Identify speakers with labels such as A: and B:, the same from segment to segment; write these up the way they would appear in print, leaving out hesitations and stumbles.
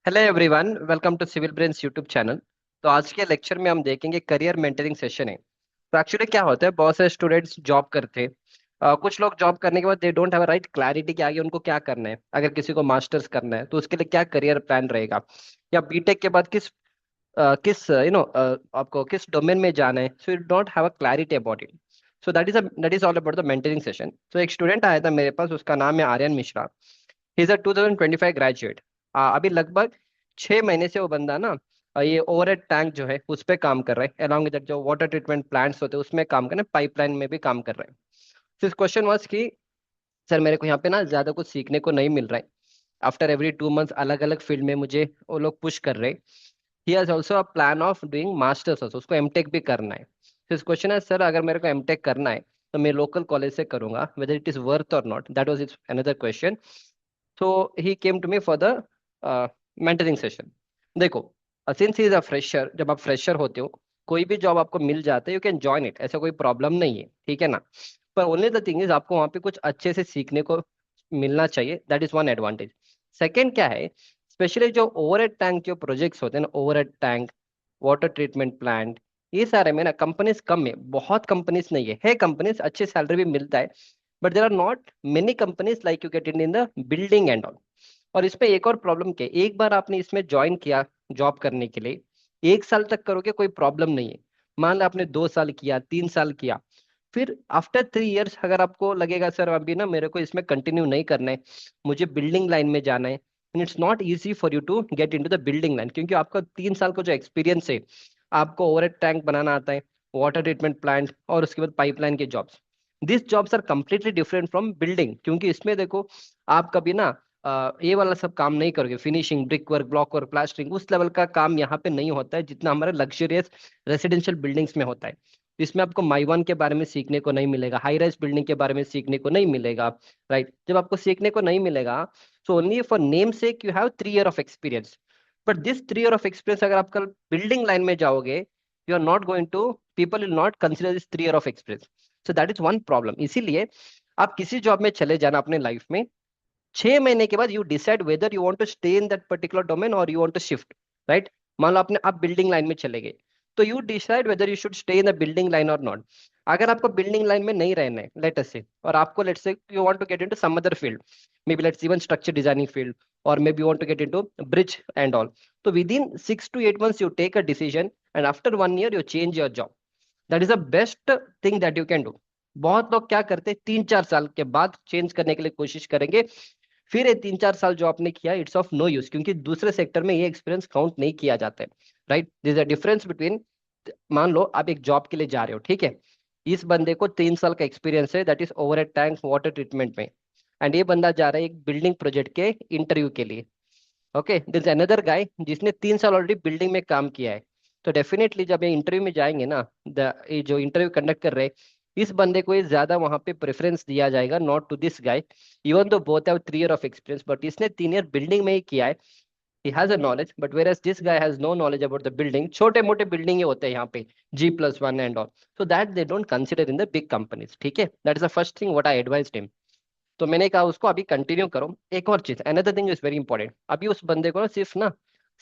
A: Hello everyone, welcome to Civil Brains YouTube channel. तो आज के लेक्चर में हम देखेंगे करियर मेंटरिंग सेशन है। तो एक्चुअली क्या होता है, बहुत सारे स्टूडेंट्स जॉब करते हैं। कुछ लोग जॉब करने के बाद they don't have right clarity कि आगे उनको क्या करना है। अगर किसी को मास्टर्स करना है तो उसके लिए क्या करियर प्लान रहेगा, या बीटेक के बाद किस आपको किस डोमेन में जाना है। So you don't have a clarity about it. So that is all about the mentoring session. तो एक स्टूडेंट आया था मेरे पास, उसका नाम है Aryan Mishra. He is a 2025 graduate. अभी लगभग 6 महीने से वो बंदा ना ये ओवरहेड टैंक जो है उस पे काम कर रहा है, अलॉन्ग विद जो वाटर ट्रीटमेंट प्लांट्स होते हैं उसमें काम कर रहे हैं, पाइपलाइन में भी काम कर रहे हैं। तो इस क्वेश्चन वाज कि सर मेरे को यहाँ पे ना ज्यादा कुछ सीखने को नहीं मिल रहा है। आफ्टर एवरी 2 मंथ्स अलग अलग फील्ड में मुझे वो लोग पुश कर रहे हैं। He has also a plan of doing masters also, उसको एमटेक भी करना है। तो इस क्वेश्चन है, सर अगर मेरे को एमटेक करना है तो मैं लोकल कॉलेज से करूंगा, वेदर इट इज वर्थ और not, that was it's another question. So he came to me for the mentoring session. देखो, since he is a fresher, जब आप फ्रेशर होते हो कोई भी जॉब आपको मिल जाता है, यू कैन जॉइन इट, ऐसा कोई प्रॉब्लम नहीं है, ठीक है ना। पर ओनली द थिंग इज आपको वहाँ पे कुछ अच्छे से सीखने को मिलना चाहिए, that is one advantage. Second क्या है, स्पेशली जो ओवरहेड टैंक जो प्रोजेक्ट्स होते हैं ना, overhead tank, water treatment plant, ये सारे में ना कंपनीज कम है, बहुत कंपनीज नहीं है कंपनीज, अच्छी सैलरी भी मिलता है। But there are not many companies like you get in the building and all. और इसमें एक और प्रॉब्लम क्या है, एक बार आपने इसमें ज्वाइन किया जॉब करने के लिए, 1 साल तक करोगे कोई प्रॉब्लम नहीं है। मान लो आपने 2 साल किया, 3 साल किया, फिर आफ्टर 3 इयर्स अगर आपको लगेगा सर अभी ना मेरे को इसमें कंटिन्यू नहीं करना है, मुझे बिल्डिंग लाइन में जाना है, it's not easy for you to get into the building line, क्योंकि आपका 3 साल का जो एक्सपीरियंस है, आपको ओवरहेड टैंक बनाना आता है, वाटर ट्रीटमेंट प्लांट, और उसके बाद पाइपलाइन के jobs. This jobs are completely different from building, क्योंकि इसमें देखो आप कभी ना ये वाला सब काम नहीं करोगे, finishing, brick work, block work, plastering, उस लेवल का काम यहाँ पे नहीं होता है जितना हमारे लग्जरियस रेसिडेंशियल बिल्डिंग्स में होता है। इसमें आपको माइवन के बारे में सीखने को नहीं मिलेगा, हाई राइज बिल्डिंग के बारे में सीखने को नहीं मिलेगा। राइट, जब आपको सीखने को नहीं मिलेगा, so only for name sake you have 3 year of experience. But this 3 year of experience अगर आप कल बिल्डिंग लाइन में जाओगे, you are not going to, people will not consider this 3 year of experience. So that is one problem. इसीलिए आप किसी job में चले जाना अपने लाइफ में, 6 महीने के बाद you decide whether you want to stay in that particular domain और you want to shift. Right, मान लो आपने आप बिल्डिंग लाइन में चले गए, तो you decide whether you should stay in the building line और नॉट। अगर आपको बिल्डिंग लाइन में नहीं रहना है लेट अस से, और आपको let's say you want to get into some other field, maybe let's even structure designing field, और maybe want to get into bridge and all, तो within 6 to 8 months you take a decision, and after 1 year you change your job. That is the best thing that you can do. बहुत लोग क्या करते हैं, 3-4 साल के बाद change करने के लिए कोशिश करेंगे, फिर ये 3-4 साल जो आपने किया इट्स ऑफ नो यूज, क्योंकि दूसरे सेक्टर में ये एक्सपीरियंस काउंट नहीं किया जाता है। Right, this a difference between, मान लो आप एक जॉब के लिए जा रहे हो, ठीक है, इस बंदे को 3 साल का एक्सपीरियंस है, that is over A tank water treatment में, एंड ये बंदा जा रहा है एक बिल्डिंग प्रोजेक्ट के इंटरव्यू के लिए। ओके, दिस अनदर गाय जिसने 3 साल ऑलरेडी बिल्डिंग में काम किया है। तो डेफिनेटली जब ये इंटरव्यू में जाएंगे ना, ये जो इंटरव्यू कंडक्ट कर रहे हैं, इस बंदे को ये ज्यादा वहां पे प्रेफरेंस दिया जाएगा, not to this guy. Even though both have 3 year of experience, but इसने 3 ईयर बिल्डिंग में ही किया है, he has a knowledge, but whereas this guy has no knowledge about the building. छोटे मोटे बिल्डिंग ही होते हैं यहाँ पे, G+1 and all, so that they don't consider in the big companies. ठीक है, that is the first thing what I advised him. तो मैंने कहा उसको अभी कंटिन्यू करो। एक और चीज, another thing is very important, अभी उस बंदे को ना सिर्फ ना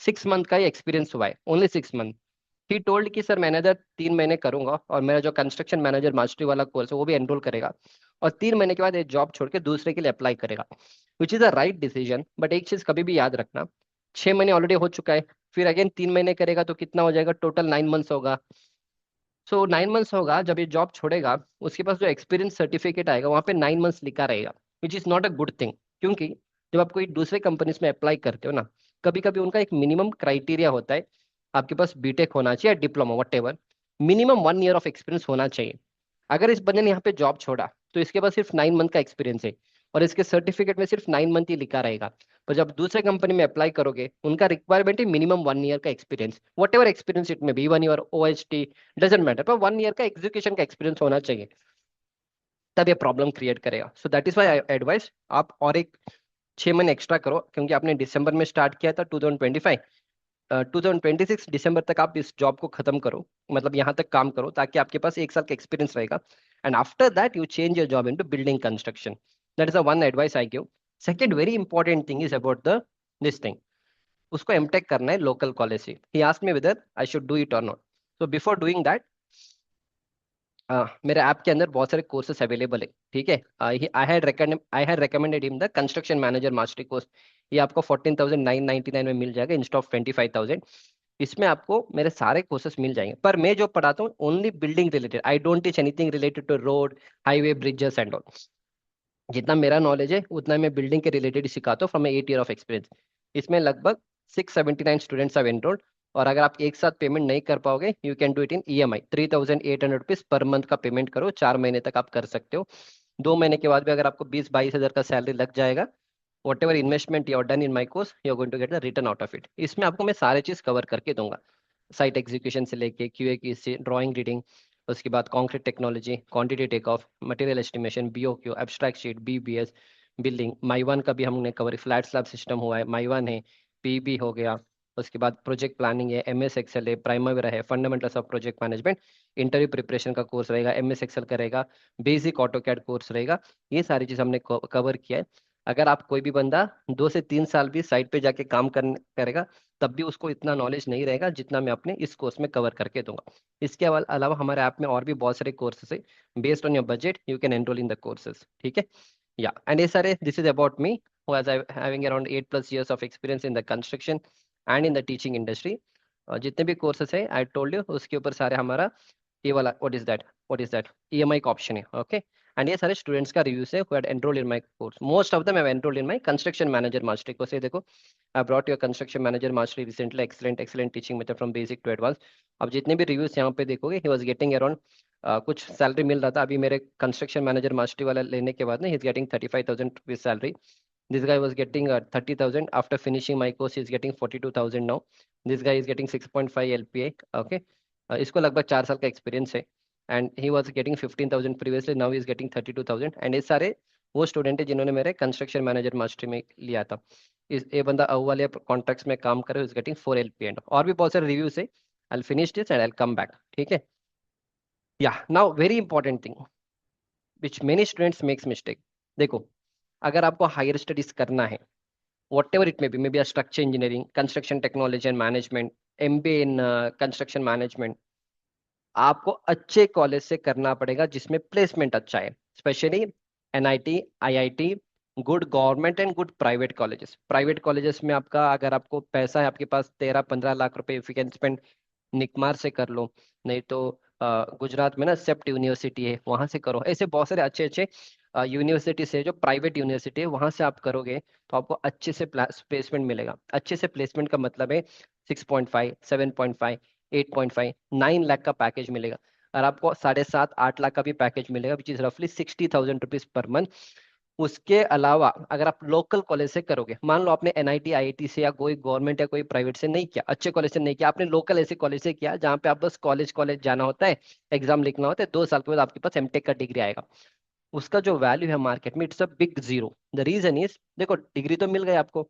A: 6 मंथ का ही एक्सपीरियंस हुआ है, ओनली 6 मंथ। ही टोल्ड कि सर मैनेजर 3 महीने करूंगा, और मेरा जो कंस्ट्रक्शन मैनेजर मास्टरी वाला कोर्स है वो भी एनरोल करेगा, और 3 महीने के बाद ये जॉब छोड़ के दूसरे के लिए अप्लाई करेगा, which is a right decision. But एक चीज कभी भी याद रखना, 6 महीने ऑलरेडी हो चुका है, फिर अगेन 3 महीने करेगा तो कितना हो जाएगा, टोटल 9 मंथ्स होगा। सो 9 मंथ्स होगा जब ये जॉब छोड़ेगा, उसके पास जो एक्सपीरियंस सर्टिफिकेट आएगा वहाँ पे 9 मंथ्स लिखा रहेगा, which is not a good thing. क्योंकि जब आप कोई दूसरे कंपनीज में अप्लाई करते हो ना, कभी कभी उनका एक मिनिमम क्राइटेरिया होता है, आपके पास बीटेक होना चाहिए या diploma what ever, minimum 1 year of experience होना चाहिए। अगर इस बंदे ने यहाँ पे जॉब छोड़ा तो इसके पास सिर्फ 9 मंथ का एक्सपीरियंस है, और इसके सर्टिफिकेट में सिर्फ 9 मंथ ही लिखा रहेगा। पर जब दूसरे कंपनी में अप्लाई करोगे, उनका रिक्वायरमेंट है मिनिमम 1 ईयर का experience, whatever experience it में be, 1 year OHT, doesn't matter, पर 1 ईयर का एग्जीक्यूशन का एक्सपीरियंस होना चाहिए, तब ये प्रॉब्लम क्रिएट करेगा। So that is why I advise आप और एक 6 महीने एक्स्ट्रा करो, क्योंकि आपने दिसंबर में स्टार्ट किया था 2025, 2026 दिसंबर तक आप इस जॉब को खत्म करो, मतलब यहाँ तक काम करो, ताकि आपके पास 1 साल का एक्सपीरियंस रहेगा, and after that you change your job into building construction. That is the one advice I give. Second very important thing is about the this thing, उसको एमटेक करना है लोकल कॉलेज से। He asked me whether I should do it और not. So before doing that, मेरे app के अंदर बहुत सारे कोर्सेस अवेलेबल है, ठीक है। I had recommended him the construction manager mastery course. ये आपको 14,999 में मिल जाएगा इंस्टेड ऑफ 25,000। इसमें आपको मेरे सारे कोर्सेस मिल जाएंगे, पर मैं जो पढ़ाता हूँ only building related. I don't teach anything related to road, highway, bridges and all. जितना मेरा नॉलेज है उतना मैं बिल्डिंग के रिलेटेड ही सिखाता हूँ फ्रॉम 8 ईयर ऑफ एक्सपीरियंस। इसमें लगभग 679 स्टूडेंट्स आर एनरोल्ड। और अगर आप एक साथ पेमेंट नहीं कर पाओगे, you can do it in EMI। 3,800 rupees per month का पेमेंट करो, 4 महीने तक आप कर सकते हो। 2 महीने के बाद भी अगर आपको 20-22 हज़ार का सैलरी लग जाएगा, whatever investment you done in my course, you are going to get the return out of it. इसमें आपको मैं सारे चीज कवर करके दूंगा, साइट एग्जीक्यूशन से लेके QA की से ड्राइंग रीडिंग, उसके बाद concrete technology, quantity take off, material estimation, BOQ, abstract sheet, BBS, building, my 1 का भी हमने कवर, फ्लैट स्लैब सिस्टम हुआ है, माई 1 है, PB हो गया। उसके बाद प्रोजेक्ट प्लानिंग है, MS Excel है, प्राइमवेरा है, fundamentals of project management, interview preparation का कोर्स रहेगा, MS Excel का रहेगा, बेसिक ऑटोकैड कोर्स रहेगा। ये सारी चीज हमने कवर किया है। अगर आप कोई भी बंदा 2 से 3 साल भी साइट पे जाके काम करेगा, तब भी उसको इतना नॉलेज नहीं रहेगा जितना मैं अपने इस कोर्स में कवर करके दूंगा। इसके अलावा हमारे ऐप में और भी बहुत सारे कोर्सेस है। Based on your budget you can enrol in the courses, ठीक है। या एंड ये सारे, this is about me who as I having around 8+ years of experience in the construction and in the teaching industry. जितने भी courses है I told you, उसके ऊपर सारे हमारा ये वाला व्हाट इज दैट EMI का ऑप्शन है, ओके। एंड ये सारे स्टूडेंट्स का रिव्यूज है who had enrolled in my course. Most of them have enrolled in my construction manager mastery course. ये देखो, I brought your construction manager mastery recently, excellent excellent teaching method from basic to advance. अब जितने भी reviews यहाँ पे देखोगे, he was getting around कुछ salary मिल रहा था। अभी मेरे कंस्ट्रक्शन मैनेजर मास्टरी वाला लेने के बाद ना, he is getting 35,000 rupees salary. This guy was getting 30,000 after finishing my course. He's getting 42,000 now. This guy is getting 6.5 LPA. Okay, इसको लगभग 4 साल का एक्सपीरियंस है। And he was getting 15,000 previously, now is getting 32,000। And ये सारे वो student है जिन्होंने मेरे कंस्ट्रक्शन मैनेजर मास्टरी में लिया था। इस ये बंदा वाले कॉन्ट्रैक्ट्स में काम करे, इज गेटिंग 4 LPA। एंड और भी बहुत सारे रिव्यूज है। I finish this and I come back, ठीक है। या now very important thing which many students makes mistake. देखो, अगर आपको हायर स्टडीज करना है, whatever it may be a structure engineering, construction technology and management, MBA in construction management, आपको अच्छे कॉलेज से करना पड़ेगा जिसमें प्लेसमेंट अच्छा है, specially NIT, IIT, good government and good private colleges. Private colleges में आपका, अगर आपको पैसा है आपके पास 13-15 लाख रुपए, इफ यू कैन स्पेंड, निकमार से कर लो, नहीं तो गुजरात में ना सेप्ट यूनिवर्सिटी है, वहां से करो। ऐसे बहुत सारे अच्छे अच्छे यूनिवर्सिटी से, जो प्राइवेट यूनिवर्सिटी है, वहां से आप करोगे तो आपको अच्छे से प्लेसमेंट मिलेगा। अच्छे से प्लेसमेंट का मतलब है 6.5, 7.5, 8.5, 9 लाख का पैकेज मिलेगा। और आपको 7.5-8 लाख का भी पैकेज मिलेगा, विच इज रफली 60,000 रुपीज पर मंथ। उसके अलावा अगर आप लोकल कॉलेज से करोगे, मान लो आपने NIT, IIT से या कोई गवर्नमेंट या कोई प्राइवेट से नहीं किया, अच्छे कॉलेज से नहीं किया, आपने लोकल ऐसे कॉलेज से किया जहाँ पे आप बस कॉलेज कॉलेज जाना होता है, एग्जाम लिखना होता है, 2 साल के बाद आपके पास MTech का डिग्री आएगा। उसका जो वैल्यू है मार्केट में, it's a big zero. The reason is, देखो डिग्री तो मिल गई आपको,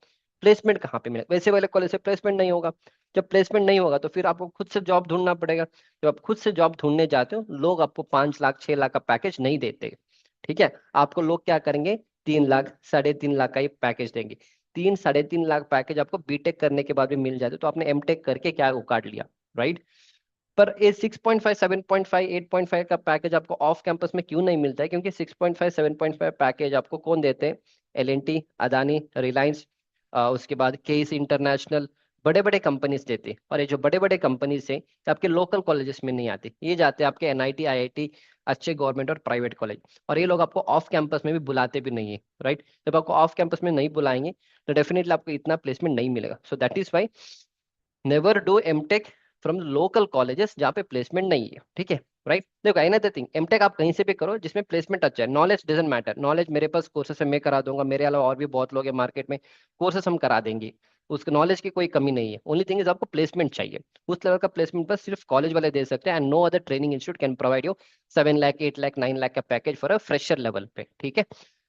A: प्लेसमेंट कहाँ पे मिलेगा? वैसे वाले कॉलेज से प्लेसमेंट नहीं होगा। जब प्लेसमेंट नहीं होगा तो फिर आपको खुद से जॉब ढूंढना पड़ेगा। जब आप खुद से जॉब ढूंढने जाते हो, लोग आपको 5 लाख 6 लाख का पैकेज नहीं देते, ठीक है। आपको लोग क्या करेंगे, 3 लाख 3.5 लाख का ही पैकेज देंगे। 3-3.5 लाख पैकेज आपको बीटेक करने के बाद भी मिल जाते, तो आपने MTech करके क्या उकाड़ लिया, राइट। पर ये 6.5, 7.5, 8.5 का पैकेज आपको ऑफ कैंपस में क्यों नहीं मिलता है? क्योंकि 6.5, 7.5 पैकेज आपको कौन देते हैं? LNT, अदानी, रिलायंस, उसके बाद केस इंटरनेशनल, बड़े बड़े कंपनीज देते हैं। और ये जो बड़े बड़े कंपनीज हैं, ये आपके लोकल कॉलेजेस में नहीं आते, ये जाते हैं आपके NIT, IIT, अच्छे गवर्नमेंट और प्राइवेट कॉलेज। और ये लोग आपको ऑफ कैंपस में भी बुलाते भी नहीं है, राइट। जब आपको ऑफ कैंपस में नहीं बुलाएंगे तो डेफिनेटली आपको इतना प्लेसमेंट नहीं मिलेगा। So that is why never do MTech from local colleges जहाँ पे प्लेसमेंट नहीं है, ठीक है, राइट। देखो, अनदर थिंग, MTech आप कहीं से भी करो जिसमें प्लेसमेंट अच्छा है। नॉलेज डजंट मैटर, नॉलेज मेरे पास कोर्सेस है, मैं करा दूंगा, मेरे अलावा और भी बहुत लोग हैं मार्केट में, कोर्सेस हम करा देंगे। उसके नॉलेज की कोई कमी नहीं है। ओनली थिंग इज आपको प्लेसमेंट चाहिए। उस लेवल का प्लेसमेंट बस सिर्फ कॉलेज वाले दे सकते हैं, and no other training institute can provide you 7 lakh, 8 lakh, 9 lakh का package for a fresher level पे, ठीक है।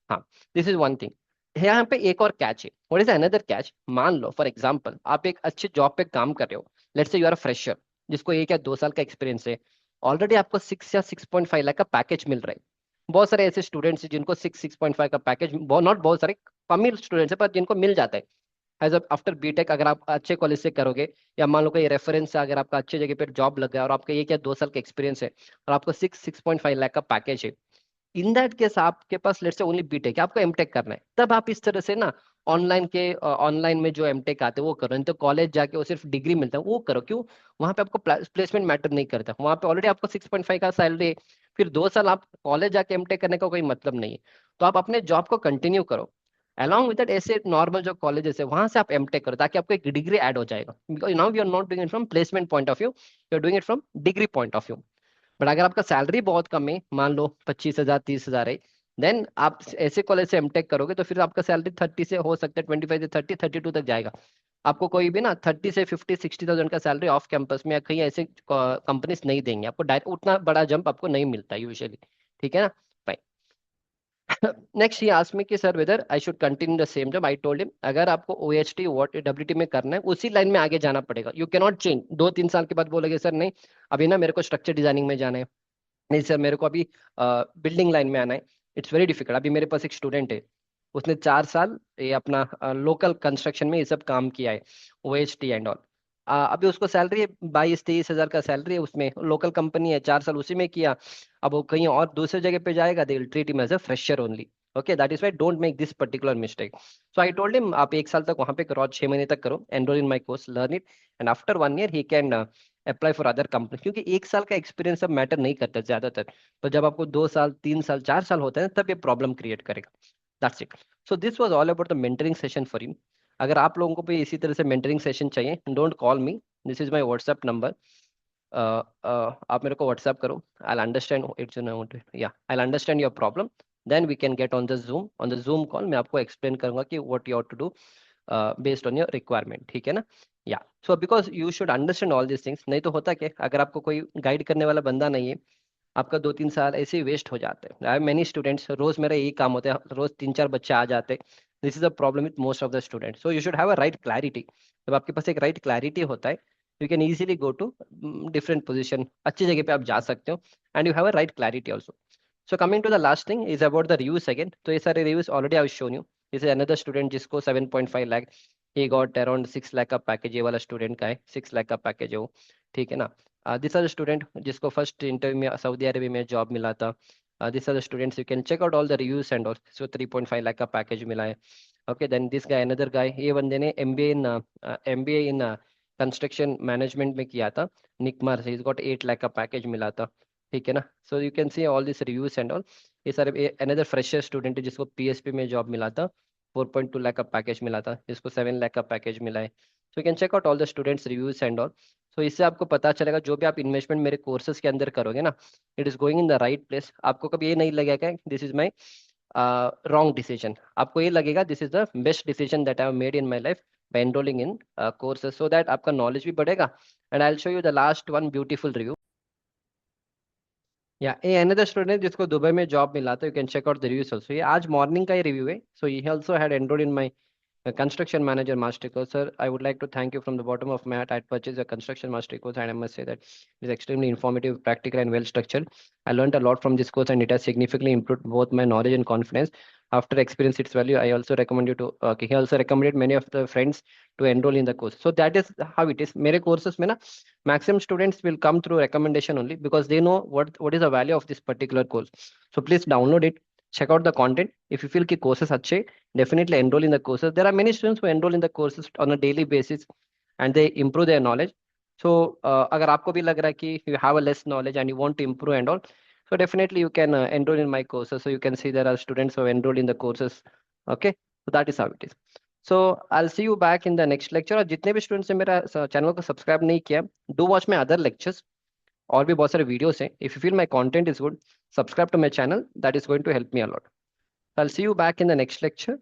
A: हाँ, दिस इज वन थिंग। यहाँ पे एक और कैच है। What is another catch? मान लो फॉर एग्जांपल आप एक अच्छे जॉब पे काम कर रहे हो, let's say you are a fresher जिसको 1 या 2 साल का एक्सपीरियंस है। ऑलरेडी आपको 6 या 6.5 लाख का पैकेज मिल रहा है। बहुत सारे ऐसे स्टूडेंट्स हैं जिनको 6-6.5 का पैकेज, नॉट बहुत सारे, कम ही स्टूडेंट्स है पर जिनको मिल जाता है। एज आफ्टर बीटेक अगर आप अच्छे कॉलेज से करोगे, या मान लो कोई रेफरेंस है, अगर आपका अच्छे जगह पर जॉब लग गया और आपका ये क्या 2 साल का एक्सपीरियंस है और आपको 6.5 लाख का पैकेज है, इन दैट केस आपके पास लेट्स से ओनली बीटेक है, आपको एमटेक करना है, तब आप इस तरह से ना ऑनलाइन में जो एमटेक आते हैं वो करो, नहीं तो कॉलेज जाके वो सिर्फ डिग्री मिलता है वो करो। क्यों? वहां पे आपको प्लेसमेंट मैटर नहीं करता, वहां पे ऑलरेडी आपको 6.5 का सैलरी है। फिर 2 साल आप कॉलेज जाके एमटेक करने का कोई मतलब नहीं है। तो आप अपने जॉब को कंटिन्यू करो, अलॉन्ग विद दैट ऐसे नॉर्मल जो कॉलेजेस है वहां से आप एमटेक करो, ताकि आपको एक डिग्री ऐड हो जाएगा। Because now you are not doing it from placement point of view, you are doing it from degree point of view. But अगर आपका सैलरी बहुत कम है, मान लो 25,000 30,000 है, देन आप ऐसे कॉलेज से एमटेक करोगे तो फिर आपका सैलरी 30 से हो सकता है 25 से 32 तक जाएगा। आपको कोई भी ना 30 से 50 60,000 का सैलरी ऑफ कैंपस में या कहीं ऐसे कंपनीज नहीं देंगे आपको, डायरेक्ट उतना बड़ा जंप आपको नहीं मिलता यूजुअली। ठीक है ना? नेक्स्ट ही आस्क्ड मी कि sir weather I should continue the same job. I told him अगर आपको ओएचटी व्हाट डब्ल्यूटी में करना है उसी लाइन में आगे जाना पड़ेगा, यू कैन नॉट चेंज। 2 3 साल के बाद बोलोगे सर नहीं अभी ना मेरे को स्ट्रक्चर डिजाइनिंग में जाना है, नहीं सर मेरे को अभी बिल्डिंग लाइन में आना है, इट्स वेरी डिफिकल्ट। अभी मेरे पास एक स्टूडेंट है, उसने 4 साल ये अपना लोकल कंस्ट्रक्शन में ये सब काम किया है, ओएचटी एंड ऑल। अभी उसको सैलरी है 22 23 हजार का सैलरी है, उसमें लोकल कंपनी है, 4 साल उसी में किया। अब वो कहीं और दूसरे जगह पे जाएगा, they will treat him as a fresher only. Okay, that is why don't make this particular mistake. So I told him आप 1 साल तक वहां पे करो, 6 महीने तक करो, enrol in my course, learn it, and after 1 year he can apply for other company. क्योंकि 1 साल का एक्सपीरियंस अब मैटर नहीं करता ज्यादातर, तो जब आपको 2 साल 3 साल 4 साल होता है तब ये प्रॉब्लम क्रिएट करेगा। That's it. So this was all about the mentoring session for you. अगर आप लोगों को भी इसी तरह से मेंटरिंग सेशन चाहिए, don't call me, this is my WhatsApp number. आप मेरे को व्हाट्सएप करो, आई अंडरस्टैंड इट्स या I understand your problem, then we can get on the Zoom call. मैं आपको एक्सप्लेन करूंगा कि what you have to do based on your requirement. ठीक है ना? या so because you should understand all this things. नहीं तो होता क्या, अगर आपको कोई गाइड करने वाला बंदा नहीं है, आपका 2 3 साल ऐसे ही वेस्ट हो जाते हैं। आई हैव मेनी स्टूडेंट्स, रोज मेरा यही काम होता है, रोज 3 4 बच्चे आ जाते हैं। This is a problem with most of the students. So you should have a right clarity. जब आपके पास एक राइट क्लैरिटी होता है, you can easily go to different position, अच्छी जगह पे आप जा सकते हो, and you have a right clarity also. So coming to the last thing is about the reviews again. तो ये सारे reviews already I shown you. This is another student जिसको 7.5 lakh, he got around 6 lakh का पैकेज, ये वाला student का है 6 लाख का पैकेज है वो। ठीक है ना? दिस आर द स्टूडेंट जिसको फर्स्ट इंटरव्यू में सऊदी अरेबिया में जॉब मिला था। This are the students, you can check out all the reviews and all. So 3.5 lakh का पैकेज मिला है। Okay, then this guy another guy, ये बंदे ने एमबीए इन कंस्ट्रक्शन मैनेजमेंट में किया था, निकमार से, इज गॉट 8 लाख का पैकेज मिला था। ठीक है ना? सो you can see all this reviews and all. ये सारे अनदर फ्रेशर स्टूडेंट है जिसको पीएसपी में जॉब मिला था, 4.2 लाख का पैकेज मिला था, जिसको 7 लाख का पैकेज मिला है। So you can check out all the students reviews and all. So इससे आपको पता चलेगा जो भी आप इन्वेस्टमेंट मेरे कोर्सेज के अंदर करोगे ना, it is going in the right place. आपको कभी ये नहीं लगेगा this is my wrong decision, आपको ये लगेगा this is the best decision that I have made in my life by enrolling in courses, so that आपका नॉलेज भी बढ़ेगा। And I will show you the last one beautiful review. या a another student जिसको Dubai में job मिला था, you can check out the reviews also. ये आज मॉर्निंग का ही रिव्यू है। So he also had enrolled in my construction manager master course. Sir, I would like to thank you from the bottom of my heart. I purchased a construction master course, and I must say that it is extremely informative, practical, and well structured. I learned a lot from this course, and it has significantly improved both my knowledge and confidence. After experience its value, I also recommend you to. Okay, he also recommended many of the friends to enroll in the course. So that is how it is. मेरे courses में ना maximum students will come through recommendation only, because they know what is the value of this particular course. So please download it, check out the content. If you feel कि courses अच्छे, definitely enroll in the courses. There are many students who enroll in the courses on a daily basis, and they improve their knowledge. So अगर आपको भी लग रहा है कि you have a less knowledge and you want to improve and all, so definitely you can enroll in my courses. So you can see there are students who have enrolled in the courses. Okay, so that is how it is. So I'll see you back in the next lecture. और जितने भी students ने मेरा channel को subscribe नहीं किया, do watch my other lectures, और भी बहुत सारे वीडियोस हैं। If you feel my content is good, subscribe to my channel, that is going to help me a lot. I'll see you back in the next lecture.